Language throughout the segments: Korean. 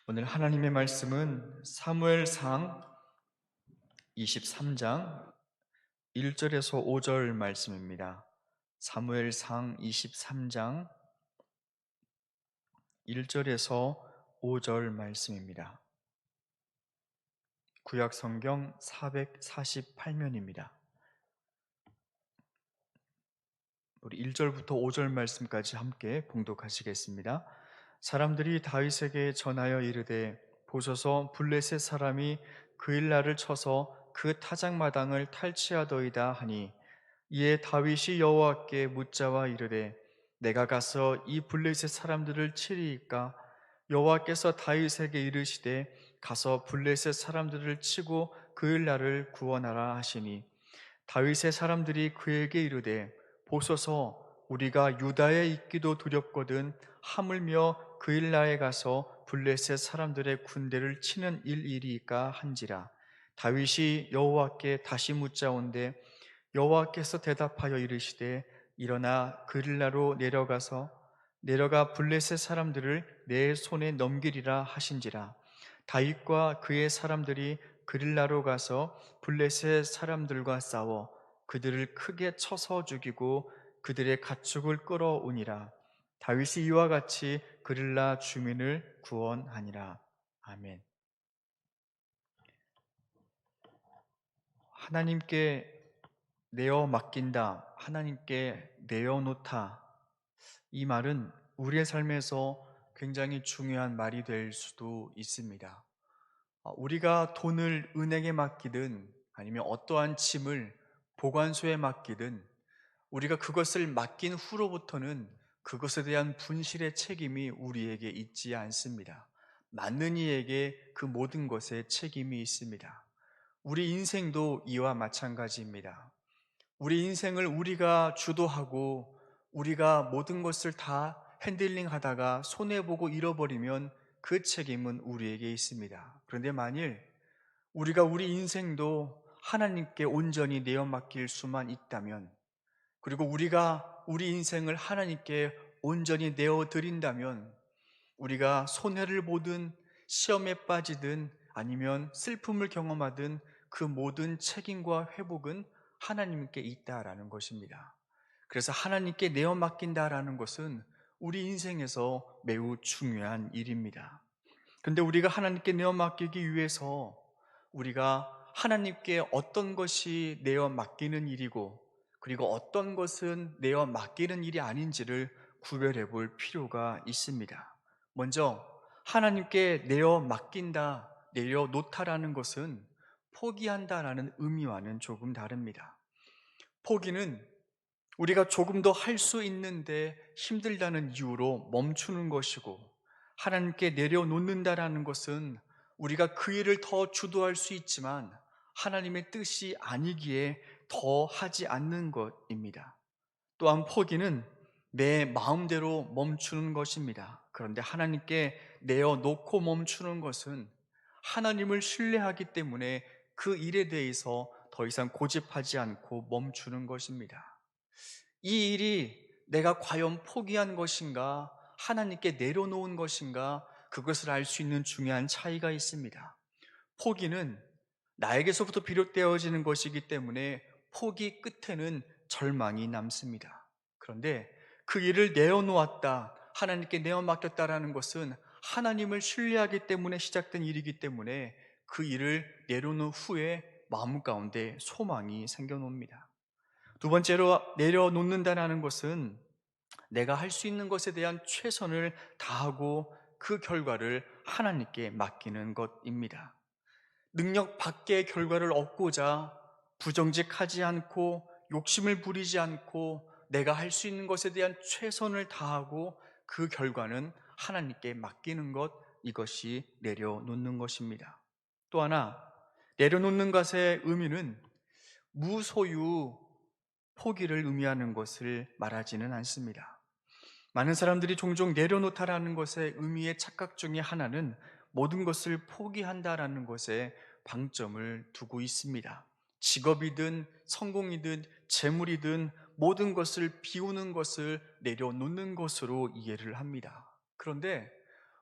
오늘 하나님의 말씀은 사무엘상 23장 1절에서 5절 말씀입니다. 사무엘상 23장 1절에서 5절 말씀입니다. 구약 성경 448면입니다. 우리 1절부터 5절 말씀까지 함께 봉독하시겠습니다. 사람들이 다윗에게 전하여 이르되 보소서 블레셋 사람이 그일라를 쳐서 그 타작마당을 탈취하더이다 하니, 이에 다윗이 여호와께 묻자와 이르되 내가 가서 이 블레셋 사람들을 치리이까? 여호와께서 다윗에게 이르시되 가서 블레셋 사람들을 치고 그일라를 구원하라 하시니, 다윗의 사람들이 그에게 이르되 보소서 우리가 유다에 있기도 두렵거든 하물며 그일라에 가서 블레셋 사람들의 군대를 치는 일이리까 한지라. 다윗이 여호와께 다시 묻자온데 여호와께서 대답하여 이르시되 일어나 그릴라로 내려가 블레셋 사람들을 내 손에 넘기리라 하신지라. 다윗과 그의 사람들이 그릴라로 가서 블레셋 사람들과 싸워 그들을 크게 쳐서 죽이고 그들의 가축을 끌어오니라. 다윗이 이와 같이 그릴라 주민을 구원하니라. 아멘. 하나님께 내어 맡긴다, 하나님께 내어놓다, 이 말은 우리의 삶에서 굉장히 중요한 말이 될 수도 있습니다. 우리가 돈을 은행에 맡기든 아니면 어떠한 짐을 보관소에 맡기든 우리가 그것을 맡긴 후로부터는 그것에 대한 분실의 책임이 우리에게 있지 않습니다. 맡는 이에게 그 모든 것에 책임이 있습니다. 우리 인생도 이와 마찬가지입니다. 우리 인생을 우리가 주도하고 우리가 모든 것을 다 핸들링 하다가 손해보고 잃어버리면 그 책임은 우리에게 있습니다. 그런데 만일 우리가 우리 인생도 하나님께 온전히 내어 맡길 수만 있다면, 그리고 우리가 우리 인생을 하나님께 온전히 내어 드린다면, 우리가 손해를 보든 시험에 빠지든 아니면 슬픔을 경험하든 그 모든 책임과 회복은 하나님께 있다라는 것입니다. 그래서 하나님께 내어 맡긴다라는 것은 우리 인생에서 매우 중요한 일입니다. 그런데 우리가 하나님께 내어 맡기기 위해서 우리가 하나님께 어떤 것이 내어 맡기는 일이고 그리고 어떤 것은 내어 맡기는 일이 아닌지를 구별해 볼 필요가 있습니다. 먼저 하나님께 내어 맡긴다, 내려 놓다라는 것은 포기한다라는 의미와는 조금 다릅니다. 포기는 우리가 조금 더 할 수 있는데 힘들다는 이유로 멈추는 것이고, 하나님께 내려놓는다라는 것은 우리가 그 일을 더 주도할 수 있지만 하나님의 뜻이 아니기에 더 하지 않는 것입니다. 또한 포기는 내 마음대로 멈추는 것입니다. 그런데 하나님께 내어놓고 멈추는 것은 하나님을 신뢰하기 때문에 그 일에 대해서 더 이상 고집하지 않고 멈추는 것입니다. 이 일이 내가 과연 포기한 것인가, 하나님께 내려놓은 것인가, 그것을 알 수 있는 중요한 차이가 있습니다. 포기는 나에게서부터 비롯되어지는 것이기 때문에 포기 끝에는 절망이 남습니다. 그런데 그 일을 내어놓았다, 하나님께 내어 맡겼다라는 것은 하나님을 신뢰하기 때문에 시작된 일이기 때문에 그 일을 내려놓은 후에 마음 가운데 소망이 생겨납니다. 두 번째로 내려놓는다는 것은 내가 할 수 있는 것에 대한 최선을 다하고 그 결과를 하나님께 맡기는 것입니다. 능력 밖의 결과를 얻고자 부정직하지 않고 욕심을 부리지 않고 내가 할 수 있는 것에 대한 최선을 다하고 그 결과는 하나님께 맡기는 것, 이것이 내려놓는 것입니다. 또 하나, 내려놓는 것의 의미는 무소유 포기를 의미하는 것을 말하지는 않습니다. 많은 사람들이 종종 내려놓다라는 것의 의미의 착각 중에 하나는 모든 것을 포기한다라는 것에 방점을 두고 있습니다. 직업이든 성공이든 재물이든 모든 것을 비우는 것을 내려놓는 것으로 이해를 합니다. 그런데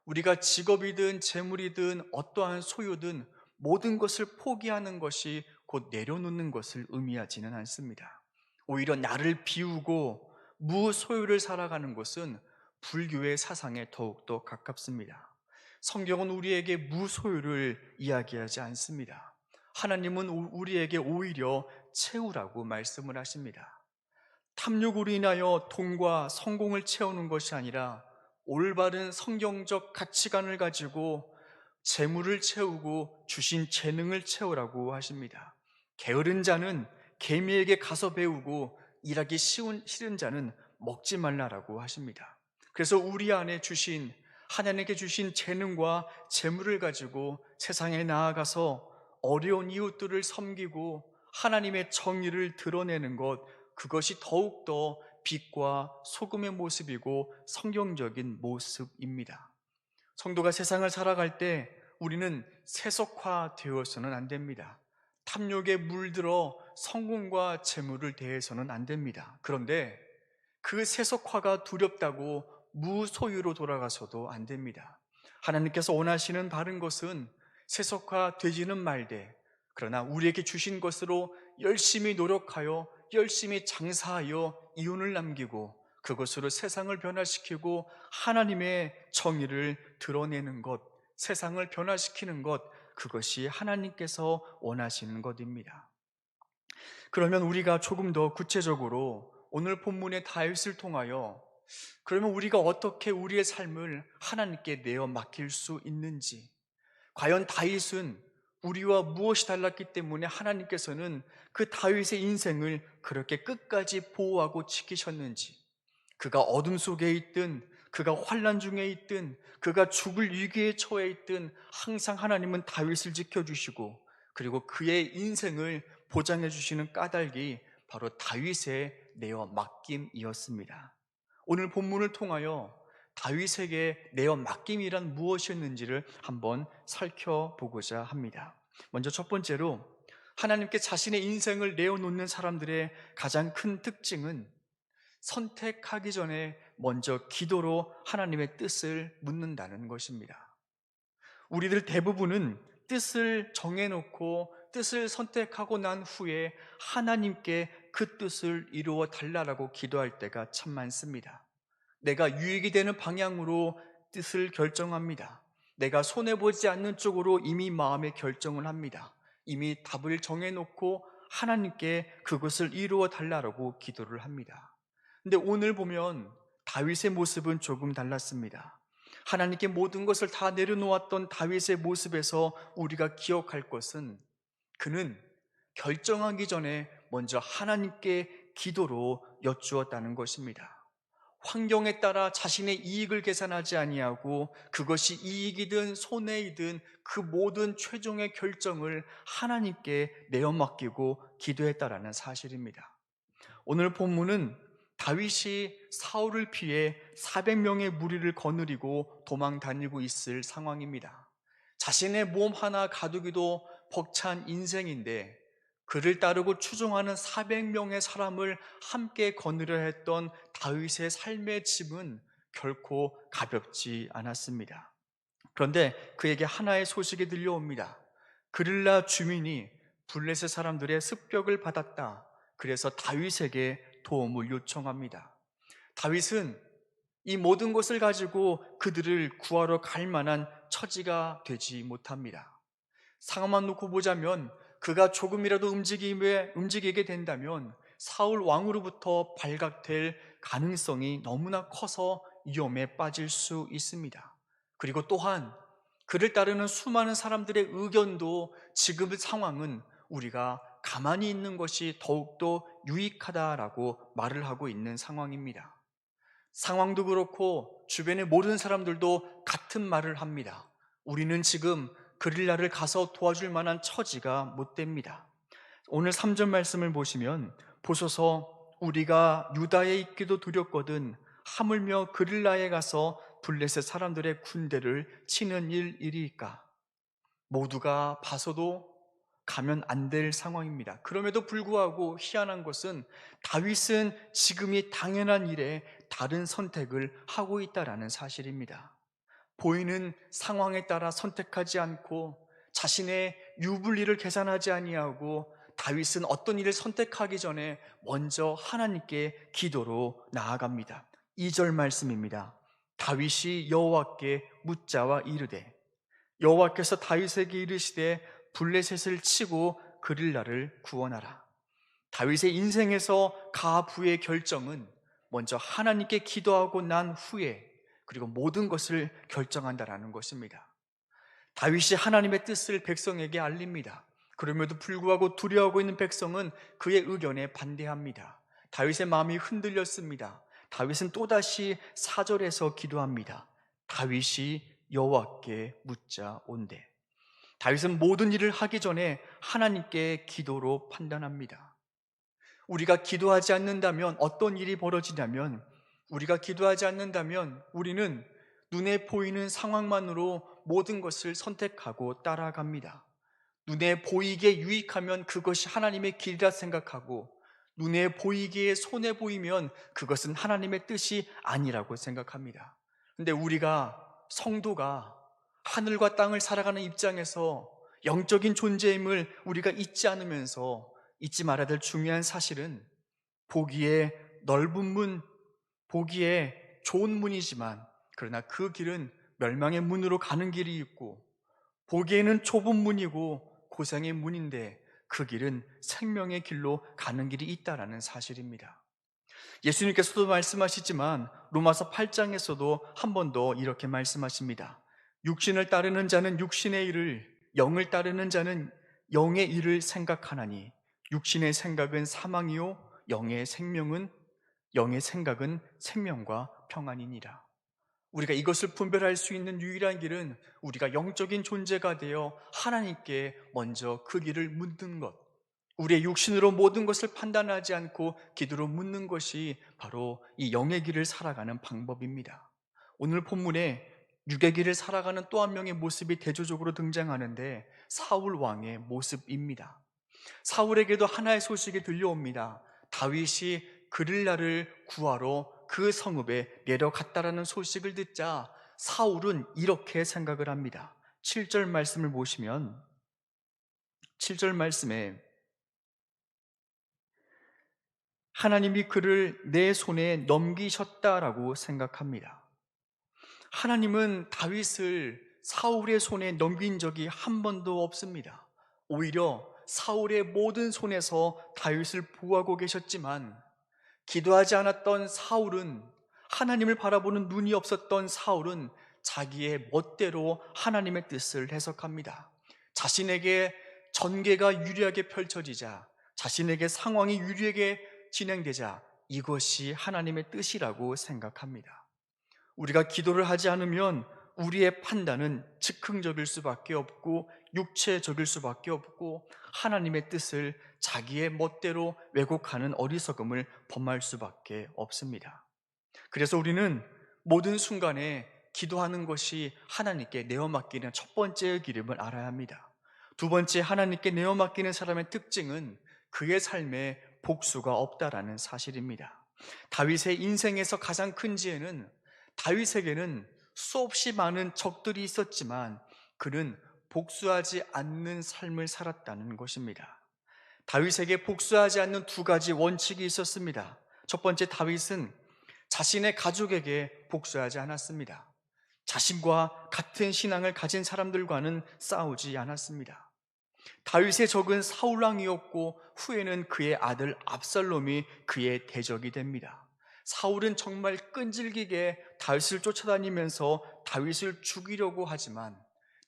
우리가 직업이든 재물이든 어떠한 소유든 모든 것을 포기하는 것이 곧 내려놓는 것을 의미하지는 않습니다. 오히려 나를 비우고 무소유를 살아가는 것은 불교의 사상에 더욱더 가깝습니다. 성경은 우리에게 무소유를 이야기하지 않습니다. 하나님은 우리에게 오히려 채우라고 말씀을 하십니다. 탐욕으로 인하여 돈과 성공을 채우는 것이 아니라 올바른 성경적 가치관을 가지고 재물을 채우고 주신 재능을 채우라고 하십니다. 게으른 자는 개미에게 가서 배우고 일하기 싫은 자는 먹지 말라라고 하십니다. 그래서 우리 안에 주신 하나님께 주신 재능과 재물을 가지고 세상에 나아가서 어려운 이웃들을 섬기고 하나님의 정의를 드러내는 것, 그것이 더욱더 빛과 소금의 모습이고 성경적인 모습입니다. 성도가 세상을 살아갈 때 우리는 세속화되어서는 안 됩니다. 탐욕에 물들어 성공과 재물을 대해서는 안 됩니다. 그런데 그 세속화가 두렵다고 무소유로 돌아가서도 안 됩니다. 하나님께서 원하시는 바른 것은 세속화되지는 말되, 그러나 우리에게 주신 것으로 열심히 노력하여 열심히 장사하여 이윤을 남기고 그것으로 세상을 변화시키고 하나님의 정의를 드러내는 것, 세상을 변화시키는 것, 그것이 하나님께서 원하시는 것입니다. 그러면 우리가 조금 더 구체적으로 오늘 본문의 다윗을 통하여 그러면 우리가 어떻게 우리의 삶을 하나님께 내어 맡길 수 있는지, 과연 다윗은 우리와 무엇이 달랐기 때문에 하나님께서는 그 다윗의 인생을 그렇게 끝까지 보호하고 지키셨는지, 그가 어둠 속에 있든 그가 환난 중에 있든 그가 죽을 위기에 처해 있든 항상 하나님은 다윗을 지켜주시고 그리고 그의 인생을 보장해 주시는 까닭이 바로 다윗의 내어 맡김이었습니다. 오늘 본문을 통하여 다윗에게 내어 맡김이란 무엇이었는지를 한번 살펴보고자 합니다. 먼저 첫 번째로 하나님께 자신의 인생을 내어놓는 사람들의 가장 큰 특징은 선택하기 전에 먼저 기도로 하나님의 뜻을 묻는다는 것입니다. 우리들 대부분은 뜻을 정해놓고 뜻을 선택하고 난 후에 하나님께 그 뜻을 이루어 달라고 기도할 때가 참 많습니다. 내가 유익이 되는 방향으로 뜻을 결정합니다. 내가 손해보지 않는 쪽으로 이미 마음에 결정을 합니다. 이미 답을 정해놓고 하나님께 그것을 이루어 달라고 기도를 합니다. 근데 오늘 보면 다윗의 모습은 조금 달랐습니다. 하나님께 모든 것을 다 내려놓았던 다윗의 모습에서 우리가 기억할 것은 그는 결정하기 전에 먼저 하나님께 기도로 여쭈었다는 것입니다. 환경에 따라 자신의 이익을 계산하지 아니하고 그것이 이익이든 손해이든 그 모든 최종의 결정을 하나님께 내어 맡기고 기도했다라는 사실입니다. 오늘 본문은 다윗이 사울을 피해 400명의 무리를 거느리고 도망 다니고 있을 상황입니다. 자신의 몸 하나 가두기도 벅찬 인생인데 그를 따르고 추종하는 400명의 사람을 함께 거느려 했던 다윗의 삶의 짐은 결코 가볍지 않았습니다. 그런데 그에게 하나의 소식이 들려옵니다. 그릴라 주민이 블레셋 사람들의 습격을 받았다. 그래서 다윗에게 도움을 요청합니다. 다윗은 이 모든 것을 가지고 그들을 구하러 갈 만한 처지가 되지 못합니다. 상황만 놓고 보자면 그가 조금이라도 움직이게 된다면 사울 왕으로부터 발각될 가능성이 너무나 커서 위험에 빠질 수 있습니다. 그리고 또한 그를 따르는 수많은 사람들의 의견도 지금의 상황은 우리가 가만히 있는 것이 더욱더 유익하다라고 말을 하고 있는 상황입니다. 상황도 그렇고 주변의 모든 사람들도 같은 말을 합니다. 우리는 지금 그릴라를 가서 도와줄 만한 처지가 못 됩니다. 오늘 3절 말씀을 보시면 보소서 우리가 유다에 있기도 두렵거든 하물며 그릴라에 가서 블레셋 사람들의 군대를 치는 일이니까. 모두가 봐서도 가면 안 될 상황입니다. 그럼에도 불구하고 희한한 것은 다윗은 지금이 당연한 일에 다른 선택을 하고 있다라는 사실입니다. 보이는 상황에 따라 선택하지 않고 자신의 유불리를 계산하지 아니하고 다윗은 어떤 일을 선택하기 전에 먼저 하나님께 기도로 나아갑니다. 2절 말씀입니다. 다윗이 여호와께 묻자와 이르되 여호와께서 다윗에게 이르시되 블레셋을 치고 그릴라를 구원하라. 다윗의 인생에서 가부의 결정은 먼저 하나님께 기도하고 난 후에 그리고 모든 것을 결정한다라는 것입니다. 다윗이 하나님의 뜻을 백성에게 알립니다. 그럼에도 불구하고 두려워하고 있는 백성은 그의 의견에 반대합니다. 다윗의 마음이 흔들렸습니다. 다윗은 또다시 4절에서 기도합니다. 다윗이 여호와께 묻자 온대. 다윗은 모든 일을 하기 전에 하나님께 기도로 판단합니다. 우리가 기도하지 않는다면 어떤 일이 벌어지냐면, 우리가 기도하지 않는다면 우리는 눈에 보이는 상황만으로 모든 것을 선택하고 따라갑니다. 눈에 보이게 유익하면 그것이 하나님의 길이라 생각하고, 눈에 보이기에 손해 보이면 그것은 하나님의 뜻이 아니라고 생각합니다. 근데 우리가, 성도가 하늘과 땅을 살아가는 입장에서 영적인 존재임을 우리가 잊지 않으면서 잊지 말아야 될 중요한 사실은, 보기에 넓은 문, 보기에 좋은 문이지만 그러나 그 길은 멸망의 문으로 가는 길이 있고, 보기에는 좁은 문이고 고생의 문인데 그 길은 생명의 길로 가는 길이 있다라는 사실입니다. 예수님께서도 말씀하시지만 로마서 8장에서도 한 번 더 이렇게 말씀하십니다. 육신을 따르는 자는 육신의 일을, 영을 따르는 자는 영의 일을 생각하나니 육신의 생각은 사망이요 영의 생각은 생명과 평안이니라. 우리가 이것을 분별할 수 있는 유일한 길은 우리가 영적인 존재가 되어 하나님께 먼저 그 길을 묻는 것, 우리의 육신으로 모든 것을 판단하지 않고 기도로 묻는 것이 바로 이 영의 길을 살아가는 방법입니다. 오늘 본문에 육의 길을 살아가는 또 한 명의 모습이 대조적으로 등장하는데 사울 왕의 모습입니다. 사울에게도 하나의 소식이 들려옵니다. 다윗이 그릴라를 구하러 그 성읍에 내려갔다라는 소식을 듣자 사울은 이렇게 생각을 합니다. 7절 말씀을 보시면 7절 말씀에 하나님이 그를 내 손에 넘기셨다라고 생각합니다. 하나님은 다윗을 사울의 손에 넘긴 적이 한 번도 없습니다. 오히려 사울의 모든 손에서 다윗을 보호하고 계셨지만, 기도하지 않았던 사울은, 하나님을 바라보는 눈이 없었던 사울은 자기의 멋대로 하나님의 뜻을 해석합니다. 자신에게 전개가 유리하게 펼쳐지자, 자신에게 상황이 유리하게 진행되자 이것이 하나님의 뜻이라고 생각합니다. 우리가 기도를 하지 않으면 우리의 판단은 즉흥적일 수밖에 없고 육체적일 수밖에 없고 하나님의 뜻을 자기의 멋대로 왜곡하는 어리석음을 범할 수밖에 없습니다. 그래서 우리는 모든 순간에 기도하는 것이 하나님께 내어맡기는 첫 번째의 기름을 알아야 합니다. 두 번째, 하나님께 내어맡기는 사람의 특징은 그의 삶에 복수가 없다라는 사실입니다. 다윗의 인생에서 가장 큰 지혜는, 다윗에게는 수없이 많은 적들이 있었지만 그는 복수하지 않는 삶을 살았다는 것입니다. 다윗에게 복수하지 않는 두 가지 원칙이 있었습니다. 첫 번째, 다윗은 자신의 가족에게 복수하지 않았습니다. 자신과 같은 신앙을 가진 사람들과는 싸우지 않았습니다. 다윗의 적은 사울왕이었고 후에는 그의 아들 압살롬이 그의 대적이 됩니다. 사울은 정말 끈질기게 다윗을 쫓아다니면서 다윗을 죽이려고 하지만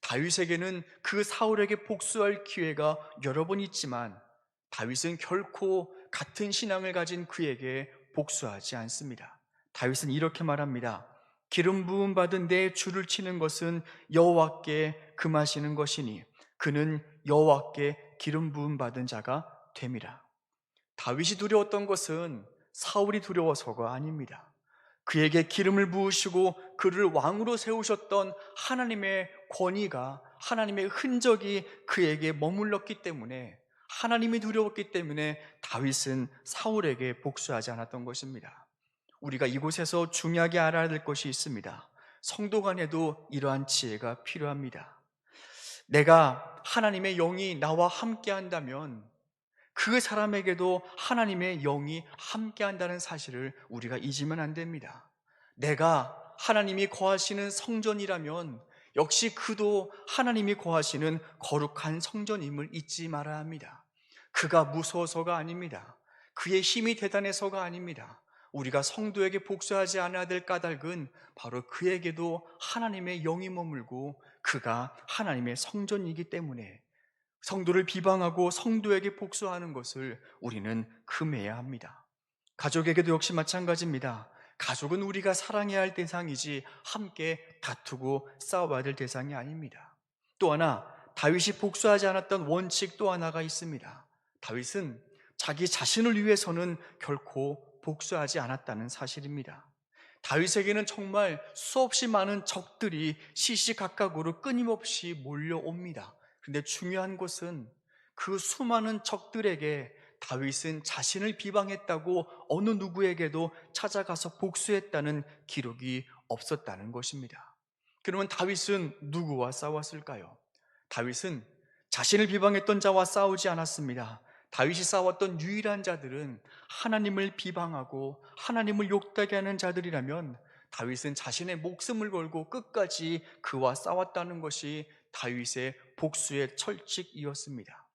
다윗에게는 그 사울에게 복수할 기회가 여러 번 있지만 다윗은 결코 같은 신앙을 가진 그에게 복수하지 않습니다. 다윗은 이렇게 말합니다. 기름 부음 받은 내 주를 치는 것은 여호와께 금하시는 것이니 그는 여호와께 기름 부음 받은 자가 됨이라. 다윗이 두려웠던 것은 사울이 두려워서가 아닙니다. 그에게 기름을 부으시고 그를 왕으로 세우셨던 하나님의 권위가, 하나님의 흔적이 그에게 머물렀기 때문에, 하나님이 두려웠기 때문에 다윗은 사울에게 복수하지 않았던 것입니다. 우리가 이곳에서 중요하게 알아야 될 것이 있습니다. 성도 간에도 이러한 지혜가 필요합니다. 내가 하나님의 영이 나와 함께 한다면 그 사람에게도 하나님의 영이 함께 한다는 사실을 우리가 잊으면 안 됩니다. 내가 하나님이 거하시는 성전이라면 역시 그도 하나님이 거하시는 거룩한 성전임을 잊지 말아야 합니다. 그가 무서워서가 아닙니다. 그의 힘이 대단해서가 아닙니다. 우리가 성도에게 복수하지 않아야 될 까닭은 바로 그에게도 하나님의 영이 머물고 그가 하나님의 성전이기 때문에 성도를 비방하고 성도에게 복수하는 것을 우리는 금해야 합니다. 가족에게도 역시 마찬가지입니다. 가족은 우리가 사랑해야 할 대상이지 함께 다투고 싸워야 될 대상이 아닙니다. 또 하나, 다윗이 복수하지 않았던 원칙 또 하나가 있습니다. 다윗은 자기 자신을 위해서는 결코 복수하지 않았다는 사실입니다. 다윗에게는 정말 수없이 많은 적들이 시시각각으로 끊임없이 몰려옵니다. 근데 중요한 것은 그 수많은 적들에게 다윗은 자신을 비방했다고 어느 누구에게도 찾아가서 복수했다는 기록이 없었다는 것입니다. 그러면 다윗은 누구와 싸웠을까요? 다윗은 자신을 비방했던 자와 싸우지 않았습니다. 다윗이 싸웠던 유일한 자들은 하나님을 비방하고 하나님을 욕되게 하는 자들이라면 다윗은 자신의 목숨을 걸고 끝까지 그와 싸웠다는 것이 다윗의 복수의 철칙이었습니다.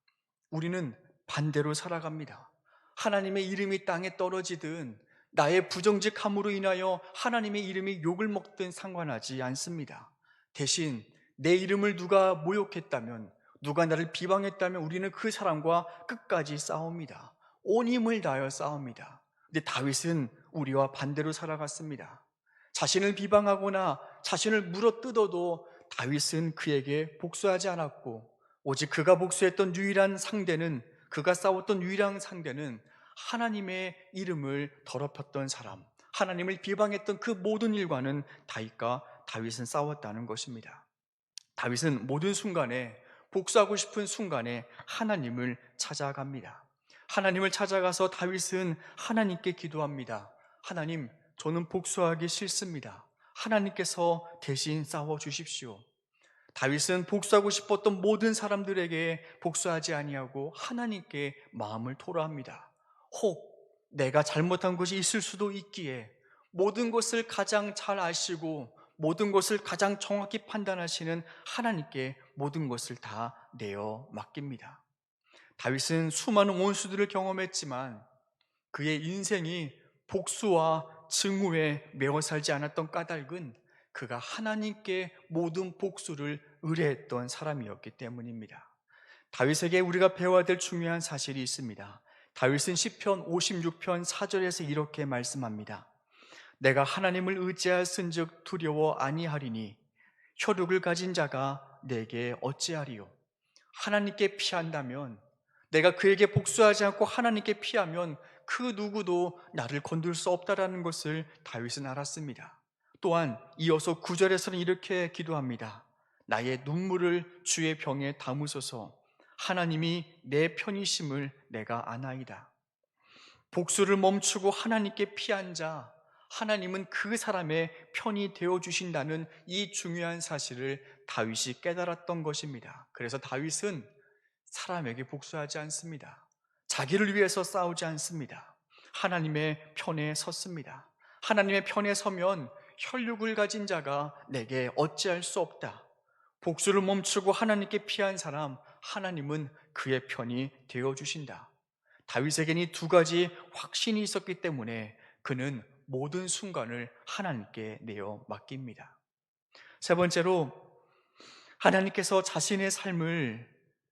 우리는 반대로 살아갑니다. 하나님의 이름이 땅에 떨어지든 나의 부정직함으로 인하여 하나님의 이름이 욕을 먹든 상관하지 않습니다. 대신 내 이름을 누가 모욕했다면, 누가 나를 비방했다면 우리는 그 사람과 끝까지 싸웁니다. 온 힘을 다하여 싸웁니다. 근데 다윗은 우리와 반대로 살아갔습니다. 자신을 비방하거나 자신을 물어뜯어도 다윗은 그에게 복수하지 않았고, 오직 그가 복수했던 유일한 상대는, 그가 싸웠던 유일한 상대는 하나님의 이름을 더럽혔던 사람, 하나님을 비방했던 그 모든 일과는 다윗은 싸웠다는 것입니다. 다윗은 모든 순간에, 복수하고 싶은 순간에 하나님을 찾아갑니다. 하나님을 찾아가서 다윗은 하나님께 기도합니다. 하나님, 저는 복수하기 싫습니다. 하나님께서 대신 싸워 주십시오. 다윗은 복수하고 싶었던 모든 사람들에게 복수하지 아니하고 하나님께 마음을 토로합니다. 혹 내가 잘못한 것이 있을 수도 있기에 모든 것을 가장 잘 아시고 모든 것을 가장 정확히 판단하시는 하나님께 모든 것을 다 내어 맡깁니다. 다윗은 수많은 원수들을 경험했지만 그의 인생이 복수와 증오에 매어 살지 않았던 까닭은 그가 하나님께 모든 복수를 의뢰했던 사람이었기 때문입니다. 다윗에게 우리가 배워야 될 중요한 사실이 있습니다. 다윗은 시편 56편 4절에서 이렇게 말씀합니다. 내가 하나님을 의지하였은즉 두려워 아니하리니 혈육을 가진 자가 내게 어찌하리요. 하나님께 피한다면, 내가 그에게 복수하지 않고 하나님께 피하면 그 누구도 나를 건들 수 없다라는 것을 다윗은 알았습니다. 또한 이어서 9절에서는 이렇게 기도합니다. 나의 눈물을 주의 병에 담으소서. 하나님이 내 편이심을 내가 아나이다. 복수를 멈추고 하나님께 피한 자, 하나님은 그 사람의 편이 되어주신다는 이 중요한 사실을 다윗이 깨달았던 것입니다. 그래서 다윗은 사람에게 복수하지 않습니다. 자기를 위해서 싸우지 않습니다. 하나님의 편에 섰습니다. 하나님의 편에 서면 혈육을 가진 자가 내게 어찌할 수 없다. 복수를 멈추고 하나님께 피한 사람, 하나님은 그의 편이 되어주신다. 다윗에게는 이 두 가지 확신이 있었기 때문에 그는 모든 순간을 하나님께 내어 맡깁니다. 세 번째로, 하나님께서 자신의 삶을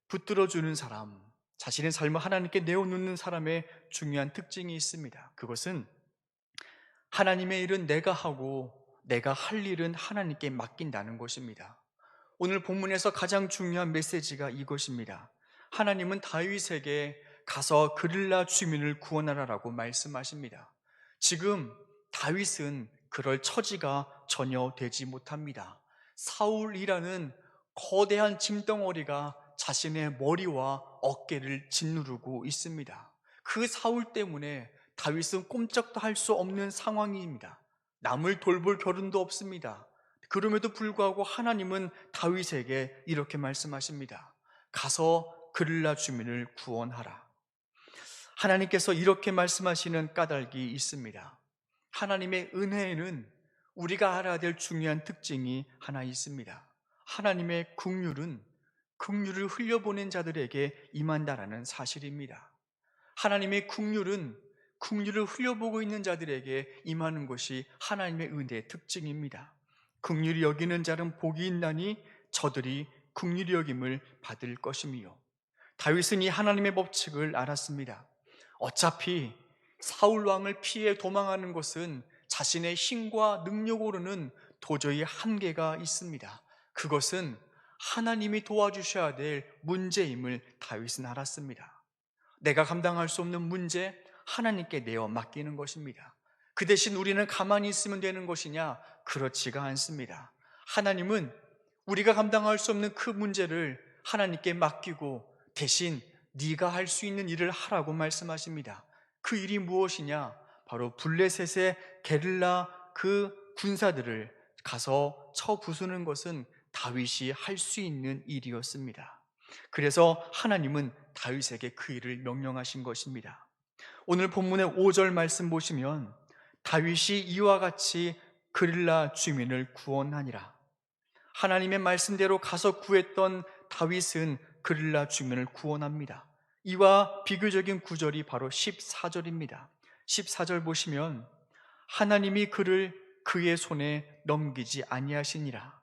붙들어주는 사람, 자신의 삶을 하나님께 내어놓는 사람의 중요한 특징이 있습니다. 그것은 하나님의 일은 내가 하고 내가 할 일은 하나님께 맡긴다는 것입니다. 오늘 본문에서 가장 중요한 메시지가 이것입니다. 하나님은 다윗에게 가서 그릴라 주민을 구원하라라고 말씀하십니다. 지금 다윗은 그럴 처지가 전혀 되지 못합니다. 사울이라는 거대한 짐덩어리가 자신의 머리와 어깨를 짓누르고 있습니다. 그 사울 때문에 다윗은 꼼짝도 할 수 없는 상황입니다. 남을 돌볼 겨른도 없습니다. 그럼에도 불구하고 하나님은 다윗에게 이렇게 말씀하십니다. 가서 그릴라 주민을 구원하라. 하나님께서 이렇게 말씀하시는 까닭이 있습니다. 하나님의 은혜에는 우리가 알아야 될 중요한 특징이 하나 있습니다. 하나님의 긍휼을 흘려보낸 자들에게 임한다라는 사실입니다. 하나님의 긍휼을 흘려보고 있는 자들에게 임하는 것이 하나님의 은혜의 특징입니다. 긍휼히 여기는 자는 복이 있나니 저들이 긍휼히 여김을 받을 것이며, 다윗은 이 하나님의 법칙을 알았습니다. 어차피 사울 왕을 피해 도망하는 것은 자신의 힘과 능력으로는 도저히 한계가 있습니다. 그것은 하나님이 도와주셔야 될 문제임을 다윗은 알았습니다. 내가 감당할 수 없는 문제, 하나님께 내어 맡기는 것입니다. 그 대신 우리는 가만히 있으면 되는 것이냐? 그렇지가 않습니다. 하나님은 우리가 감당할 수 없는 그 문제를 하나님께 맡기고 대신 네가 할 수 있는 일을 하라고 말씀하십니다. 그 일이 무엇이냐? 바로 블레셋의 게릴라 그 군사들을 가서 쳐 부수는 것은 다윗이 할 수 있는 일이었습니다. 그래서 하나님은 다윗에게 그 일을 명령하신 것입니다. 오늘 본문의 5절 말씀 보시면 다윗이 이와 같이 그릴라 주민을 구원하니라. 하나님의 말씀대로 가서 구했던 다윗은 그릴라 주민을 구원합니다. 이와 비교적인 구절이 바로 14절입니다. 14절 보시면 하나님이 그를 그의 손에 넘기지 아니하시니라.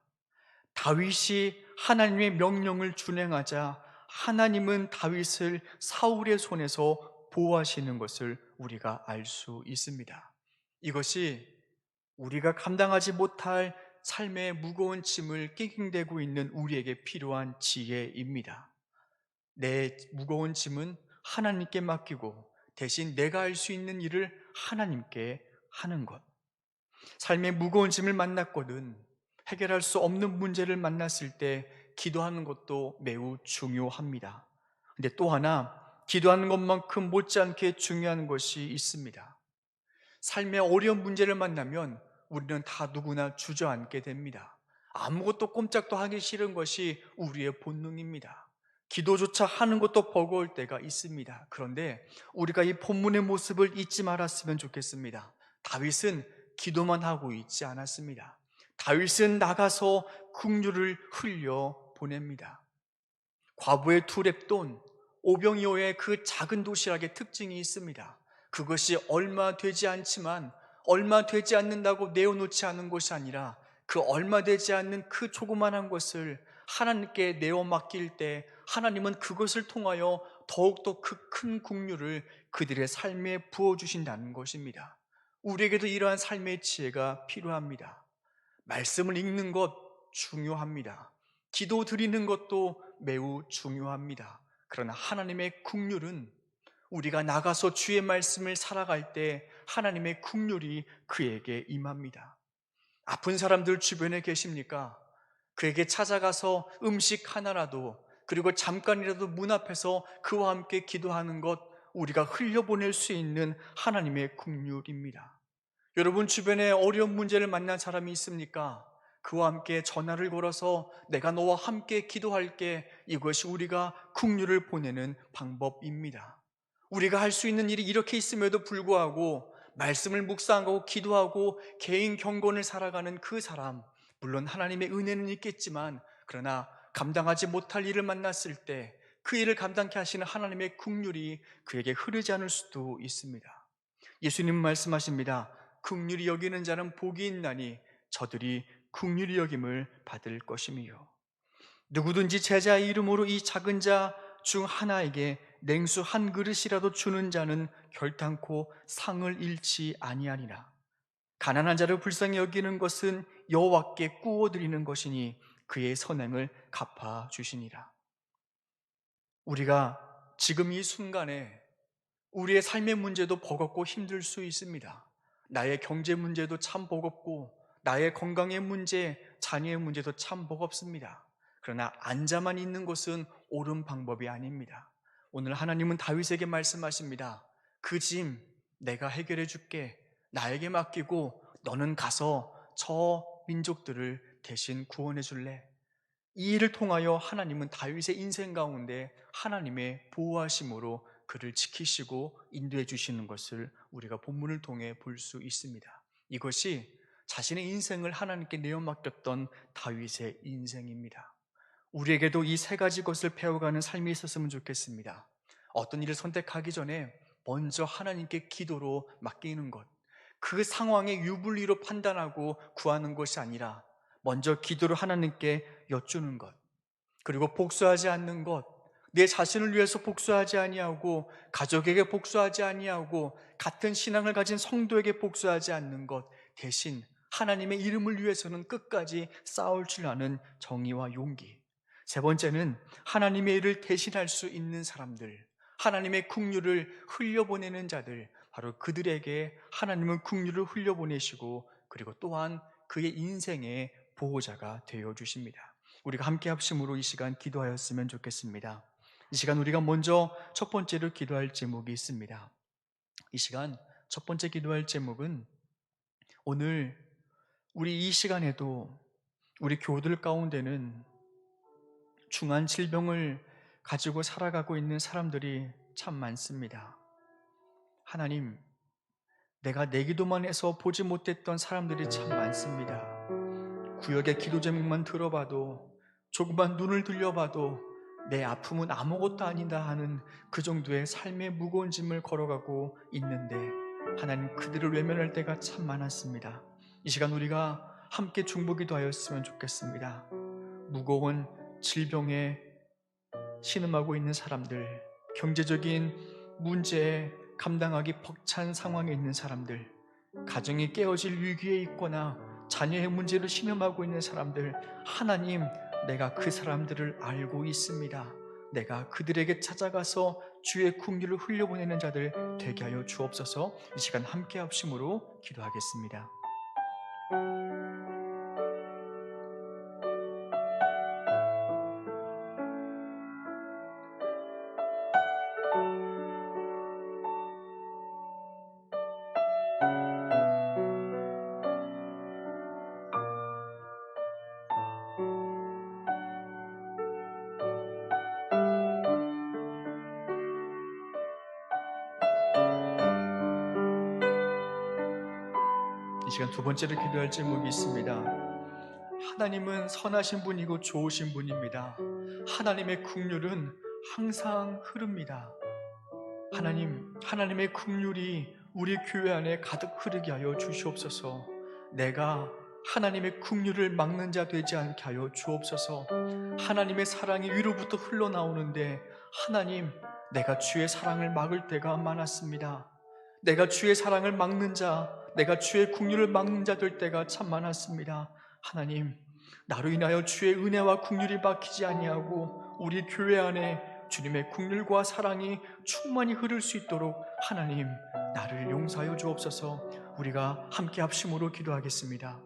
다윗이 하나님의 명령을 준행하자 하나님은 다윗을 사울의 손에서 보호하시는 것을 우리가 알 수 있습니다. 이것이 우리가 감당하지 못할 삶의 무거운 짐을 낑낑대고 있는 우리에게 필요한 지혜입니다. 내 무거운 짐은 하나님께 맡기고 대신 내가 할 수 있는 일을 하나님께 하는 것. 삶의 무거운 짐을 만났거든 해결할 수 없는 문제를 만났을 때 기도하는 것도 매우 중요합니다. 근데 또 하나 기도하는 것만큼 못지않게 중요한 것이 있습니다. 삶의 어려운 문제를 만나면 우리는 다 누구나 주저앉게 됩니다. 아무것도 꼼짝도 하기 싫은 것이 우리의 본능입니다. 기도조차 하는 것도 버거울 때가 있습니다. 그런데 우리가 이 본문의 모습을 잊지 말았으면 좋겠습니다. 다윗은 기도만 하고 있지 않았습니다. 다윗은 나가서 긍휼을 흘려 보냅니다. 과부의 두 렙돈, 오병이어의 그 작은 도시락의 특징이 있습니다. 그것이 얼마 되지 않지만 얼마 되지 않는다고 내어놓지 않은 것이 아니라 그 얼마 되지 않는 그 조그만한 것을 하나님께 내어 맡길 때 하나님은 그것을 통하여 더욱더 그 큰 긍휼을 그들의 삶에 부어주신다는 것입니다. 우리에게도 이러한 삶의 지혜가 필요합니다. 말씀을 읽는 것 중요합니다. 기도 드리는 것도 매우 중요합니다. 그러나 하나님의 긍휼은 우리가 나가서 주의 말씀을 살아갈 때 하나님의 긍휼이 그에게 임합니다. 아픈 사람들 주변에 계십니까? 그에게 찾아가서 음식 하나라도 그리고 잠깐이라도 문 앞에서 그와 함께 기도하는 것 우리가 흘려보낼 수 있는 하나님의 긍휼입니다. 여러분 주변에 어려운 문제를 만난 사람이 있습니까? 그와 함께 전화를 걸어서 내가 너와 함께 기도할게, 이것이 우리가 긍휼을 보내는 방법입니다. 우리가 할 수 있는 일이 이렇게 있음에도 불구하고 말씀을 묵상하고 기도하고 개인 경건을 살아가는 그 사람, 물론 하나님의 은혜는 있겠지만 그러나 감당하지 못할 일을 만났을 때 그 일을 감당케 하시는 하나님의 긍휼이 그에게 흐르지 않을 수도 있습니다. 예수님 말씀하십니다. 긍휼히 여기는 자는 복이 있나니 저들이 긍휼히 여김을 받을 것이며, 누구든지 제자의 이름으로 이 작은 자 중 하나에게 냉수 한 그릇이라도 주는 자는 결탄코 상을 잃지 아니하리라. 가난한 자를 불쌍히 여기는 것은 여호와께 꾸어드리는 것이니 그의 선행을 갚아 주시니라. 우리가 지금 이 순간에 우리의 삶의 문제도 버겁고 힘들 수 있습니다. 나의 경제 문제도 참 버겁고 나의 건강의 문제, 자녀의 문제도 참 버겁습니다. 그러나 앉아만 있는 것은 옳은 방법이 아닙니다. 오늘 하나님은 다윗에게 말씀하십니다. 그 짐 내가 해결해 줄게. 나에게 맡기고 너는 가서 저 민족들을 대신 구원해 줄래? 이 일을 통하여 하나님은 다윗의 인생 가운데 하나님의 보호하심으로 그를 지키시고 인도해 주시는 것을 우리가 본문을 통해 볼 수 있습니다. 이것이 자신의 인생을 하나님께 내어 맡겼던 다윗의 인생입니다. 우리에게도 이 세 가지 것을 배워가는 삶이 있었으면 좋겠습니다. 어떤 일을 선택하기 전에 먼저 하나님께 기도로 맡기는 것, 그 상황의 유불리로 판단하고 구하는 것이 아니라 먼저 기도로 하나님께 여쭈는 것, 그리고 복수하지 않는 것, 내 자신을 위해서 복수하지 아니하고 가족에게 복수하지 아니하고 같은 신앙을 가진 성도에게 복수하지 않는 것, 대신 하나님의 이름을 위해서는 끝까지 싸울 줄 아는 정의와 용기. 세 번째는 하나님의 일을 대신할 수 있는 사람들, 하나님의 긍휼을 흘려보내는 자들, 바로 그들에게 하나님은 긍휼을 흘려보내시고 그리고 또한 그의 인생의 보호자가 되어 주십니다. 우리가 함께 합심으로 이 시간 기도하였으면 좋겠습니다. 이 시간 우리가 먼저 첫 번째로 기도할 제목이 있습니다. 이 시간 첫 번째 기도할 제목은 오늘 우리 이 시간에도 우리 교우들 가운데는 중한 질병을 가지고 살아가고 있는 사람들이 참 많습니다. 하나님, 내가 내 기도만 해서 보지 못했던 사람들이 참 많습니다. 구역의 기도 제목만 들어봐도, 조금만 눈을 들려봐도 내 아픔은 아무것도 아니다 하는 그 정도의 삶의 무거운 짐을 걸어가고 있는데 하나님, 그들을 외면할 때가 참 많았습니다. 이 시간 우리가 함께 중보기도 하였으면 좋겠습니다. 무거운 질병에 신음하고 있는 사람들, 경제적인 문제에 감당하기 벅찬 상황에 있는 사람들, 가정이 깨어질 위기에 있거나 자녀의 문제로 신음하고 있는 사람들, 하나님, 내가 그 사람들을 알고 있습니다. 내가 그들에게 찾아가서 주의 긍휼을 흘려보내는 자들 되게 하여 주옵소서. 이 시간 함께 합심으로 기도하겠습니다. 이 시간 두 번째로 기도할 제목이 있습니다. 하나님은 선하신 분이고 좋으신 분입니다. 하나님의 긍휼은 항상 흐릅니다. 하나님의 긍휼이 우리 교회 안에 가득 흐르게 하여 주시옵소서. 내가 하나님의 긍휼을 막는 자 되지 않게 하여 주옵소서. 하나님의 사랑이 위로부터 흘러나오는데 하나님, 내가 주의 사랑을 막을 때가 많았습니다. 내가 주의 사랑을 막는 자, 내가 주의 긍휼을 막는 자 될 때가 참 많았습니다. 하나님, 나로 인하여 주의 은혜와 긍휼이 막히지 아니하고 우리 교회 안에 주님의 긍휼과 사랑이 충만히 흐를 수 있도록 하나님, 나를 용서하여 주옵소서. 우리가 함께 합심으로 기도하겠습니다.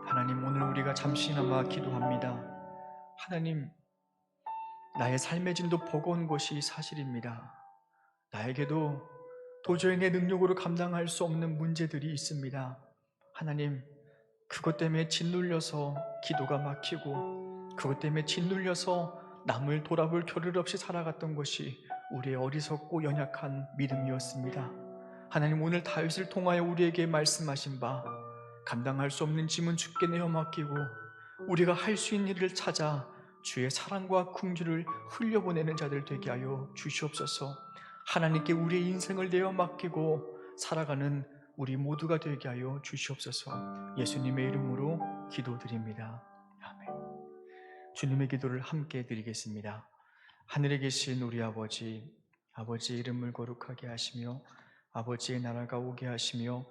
하나님, 오늘 우리가 잠시나마 기도합니다. 하나님, 나의 삶의 진도 버거운 것이 사실입니다. 나에게도 도저히 내 능력으로 감당할 수 없는 문제들이 있습니다. 하나님, 그것 때문에 짓눌려서 기도가 막히고 그것 때문에 짓눌려서 남을 돌아볼 겨를 없이 살아갔던 것이 우리의 어리석고 연약한 믿음이었습니다. 하나님, 오늘 다윗을 통하여 우리에게 말씀하신 바 감당할 수 없는 짐은 주께 내어 맡기고 우리가 할 수 있는 일을 찾아 주의 사랑과 긍휼을 흘려보내는 자들 되게 하여 주시옵소서. 하나님께 우리의 인생을 내어 맡기고 살아가는 우리 모두가 되게 하여 주시옵소서. 예수님의 이름으로 기도드립니다. 아멘. 주님의 기도를 함께 드리겠습니다. 하늘에 계신 우리 아버지, 아버지의 이름을 거룩하게 하시며 아버지의 나라가 오게 하시며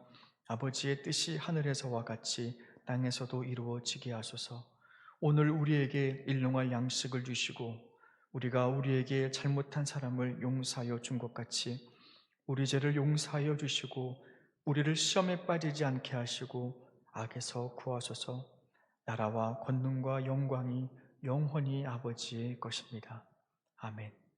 아버지의 뜻이 하늘에서와 같이 땅에서도 이루어지게 하소서. 오늘 우리에게 일용할 양식을 주시고 우리가 우리에게 잘못한 사람을 용서하여 준 것 같이 우리 죄를 용서하여 주시고 우리를 시험에 빠지지 않게 하시고 악에서 구하소서. 나라와 권능과 영광이 영원히 아버지의 것입니다. 아멘.